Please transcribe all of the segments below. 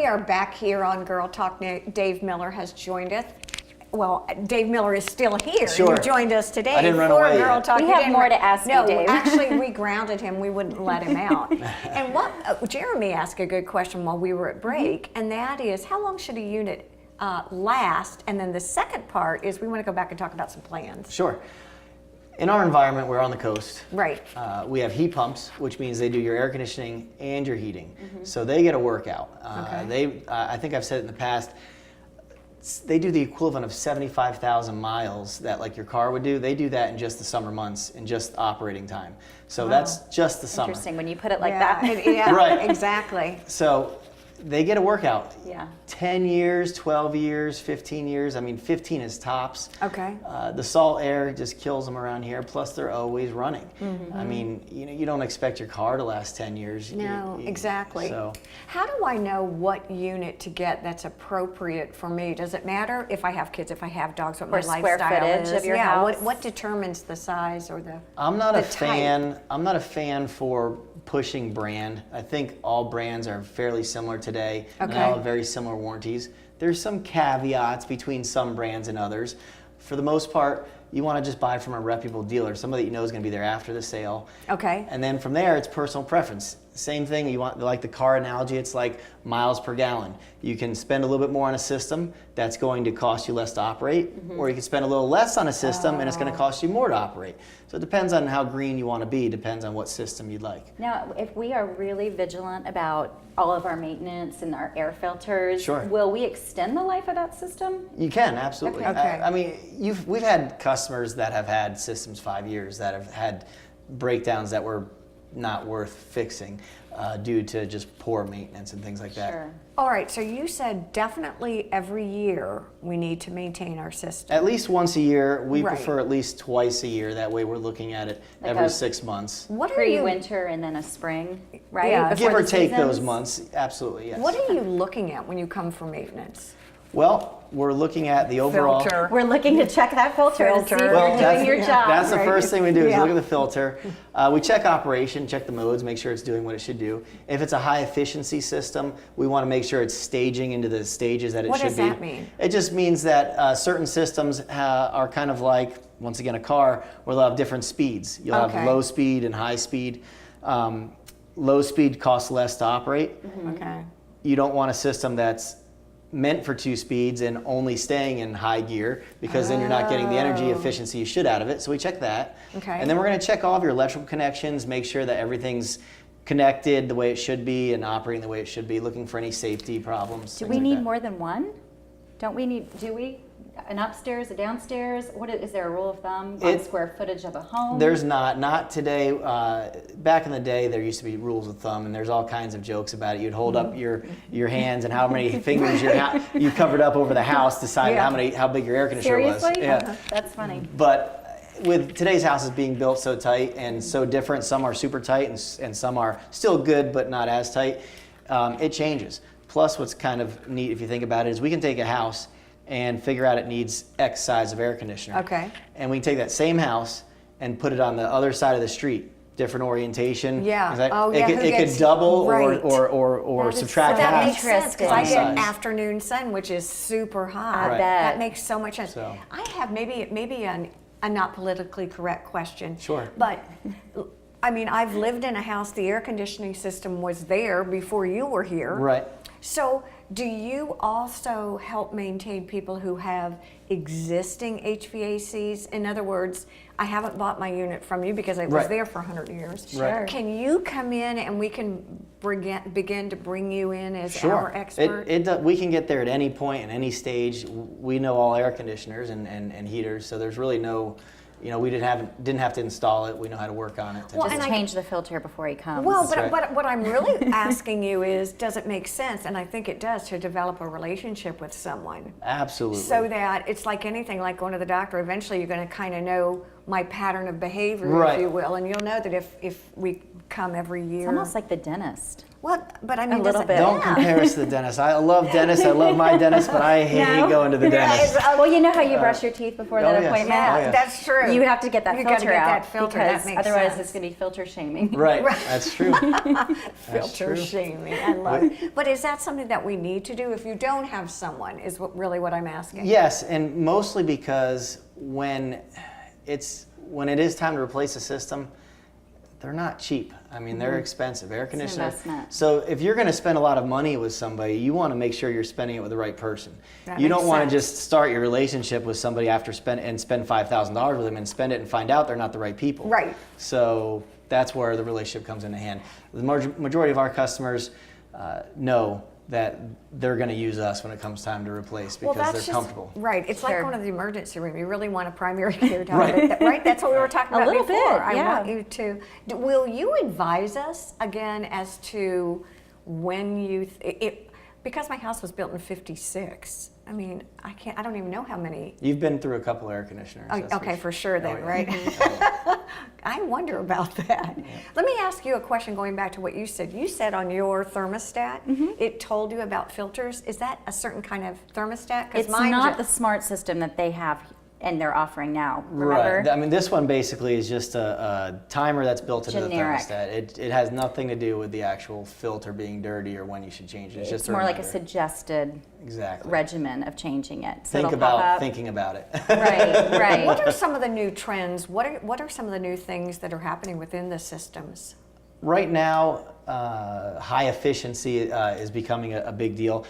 are back here on Girl Talk. Dave Miller has joined us. Well, Dave Miller is still here. Sure. You joined us today. I didn't run for away Girl yet. Talk. We have more to ask you, Dave. No, actually, we grounded him. We wouldn't let him out. And what Jeremy asked a good question while we were at break, and that is, how long should a unit last? And then the second part is we want to go back and talk about some plans. Sure. In our environment, we're on the coast. Right. We have heat pumps, which means they do your air conditioning and your heating. So they get a workout. Okay. I think I've said it in the past, they do the equivalent of 75,000 miles that like your car would do. They do that in just the summer months, in just operating time. So that's just the summer. Interesting when you put it like Yeah, that. yeah, Right. exactly. So they get a workout. Yeah. 10 years, 12 years, 15 years. I mean, 15 is tops. Okay. The salt air just kills them around here. Plus, they're always running. I mean, you don't expect your car to last 10 years. No, exactly. So, How do I know what unit to get that's appropriate for me? Does it matter if I have kids, if I have dogs, what my Or square lifestyle footage is? of your yeah, house? What determines the size or the I'm not the a type? fan. I'm not a fan for pushing brand. I think all brands are fairly similar today, and they Okay. all have very similar warranties. There's some caveats between some brands and others. For the most part, you want to just buy from a reputable dealer, somebody that you know is going to be there after the sale. Okay. And then from there, it's personal preference. Same thing, you want, like the car analogy, it's like miles per gallon. You can spend a little bit more on a system that's going to cost you less to operate, or you can spend a little less on a system and it's going to cost you more to operate. So it depends on how green you want to be, depends on what system you'd like. Now, if we are really vigilant about all of our maintenance and our air filters, Sure. will we extend the life of that system? You can, absolutely. Okay. I mean, we've had customers that have had systems 5 years that have had breakdowns that were not worth fixing due to just poor maintenance and things like that. Sure. All right, so you said definitely every year we need to maintain our system. At least once a year. We Right. prefer at least twice a year. That way we're looking at it Like every a 6 months. What are you Pre-winter and then a spring, right? Yeah. Before Give or the take those seasons? months, absolutely, yes. What are you looking at when you come for maintenance? Well, we're looking at the overall. Filter. We're looking to check that filter to see if Filter. you're doing your job. That's the right? first thing we do is Yeah. look at the filter. We check operation, check the modes, make sure it's doing what it should do. If it's a high efficiency system, we want to make sure it's staging into the stages that it What should does be. that mean? It just means that certain systems are kind of like, once again, a car where they'll have different speeds. You'll Okay. have low speed and high speed. Low speed costs less to operate. Okay. You don't want a system that's meant for 2 speeds and only staying in high gear, because then you're not getting the energy efficiency you should out of it. So we check that. Okay. And then we're going to check all of your electrical connections, make sure that everything's connected the way it should be and operating the way it should be, looking for any safety problems. Do things we like need that. more than one? Do we? An upstairs, a downstairs? Is there a rule of thumb on square footage of a home? There's not today. Back in the day, there used to be rules of thumb, and there's all kinds of jokes about it. You'd hold up your hands and how many fingers you covered up over the house, decided Yeah. how big your air conditioner Seriously? was. Yeah. That's funny. But with today's houses being built so tight and so different, some are super tight and some are still good but not as tight, it changes. Plus, what's kind of neat if you think about it is we can take a house and figure out it needs X size of air conditioner. Okay. And we can take that same house and put it on the other side of the street, different orientation. Yeah. It's like- Oh, it yeah, could, who it gets- could double right. or That is subtract so That half. makes sense because I Interesting. get afternoon sun, which is super hot. I bet. That makes so much sense. So- I have maybe a not politically correct question. Sure. But I mean, I've lived in a house. The air conditioning system was there before you were here. Right. So, do you also help maintain people who have existing HVACs? In other words, I haven't bought my unit from you because it was Right. there for 100 years. Right. Can you come in and we can begin to bring you in as Sure. our expert? We can get there at any point and any stage. We know all air conditioners and heaters, so there's really no, we didn't have to install it. We know how to work on it. Well, Just and change the filter before he comes. Well, That's right. but what I'm really asking you is, does it make sense? And I think it does, to develop a relationship with someone. Absolutely. So that it's like anything, like going to the doctor. Eventually, you're going to kind of know my pattern of behavior, Right. if you will, and you'll know that if we come every year. It's almost like the dentist. Well, but I mean, little bit. Don't compare us to the dentist. I love dentists. I love my dentist, but I hate going to the dentist. Well, you know how you brush your teeth before that yes. appointment? Yeah, Oh, yeah. that's true. You have to get that You filter gotta get out that filter. because That makes otherwise sense. it's going to be filter shaming. Right. That's true. Filter true. shaming. I love it. But is that something that we need to do if you don't have someone? Is really what I'm asking. Yes, and mostly because when it is time to replace a system, they're not cheap. I mean, they're expensive. Air conditioner. investment. So if you're going to spend a lot of money with somebody, you want to make sure you're spending it with the right person. That You don't makes want sense. to just start your relationship with somebody after spend $5,000 with them and spend it and find out they're not the right people. Right. So that's where the relationship comes into hand. The majority of our customers know that they're going to use us when it comes time to replace because they're comfortable. Right. It's like Sure. going to the emergency room. You really want a primary care doctor, right? That's what we were talking about little before. bit, I yeah. want you to. Will you advise us again as to when you? Because my house was built in '56. I mean, I don't even know how many. You've been through a couple air conditioners. that's Okay, for sure then, yeah. right? I wonder about that. Let me ask you a question going back to what you said. You said on your thermostat, it told you about filters. Is that a certain kind of thermostat? 'Cause It's mine not the smart system that they have and they're offering now. Remember? Right. I mean, this one basically is just a timer that's built into Generic. the thermostat. It has nothing to do with the actual filter being dirty or when you should change it. It's just It's a more like a reminder. suggested Exactly. regimen of changing it. So Think it'll pop about up. thinking about it. Right, right. What are some of the new trends? What are some of the new things that are happening within the systems? Right now, high efficiency is becoming a big deal.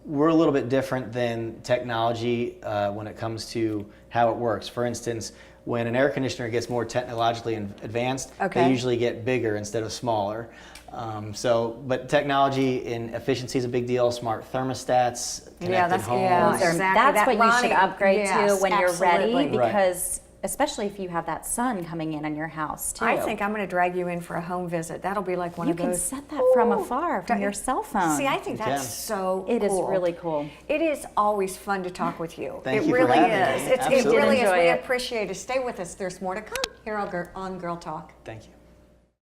We're a little bit different than technology when it comes to how it works. For instance, when an air conditioner gets more technologically advanced, Okay. they usually get bigger instead of smaller. But technology and efficiency is a big deal. Smart thermostats, connected homes. Those are- exactly. That's That what you should Ronnie- upgrade yes, to when you're absolutely. ready, Right. because especially if you have that sun coming in on your house too. I think I'm going to drag you in for a home visit. That'll be like one you of can those. set that from afar from Don't- your cell phone. See, I think You that's can. so It is cool. really cool. It is always fun to talk with you. Thank it you for really having is. me. It Absolutely. really is. Enjoy We it. appreciate it. Stay with us. There's more to come here on Girl Talk. Thank you.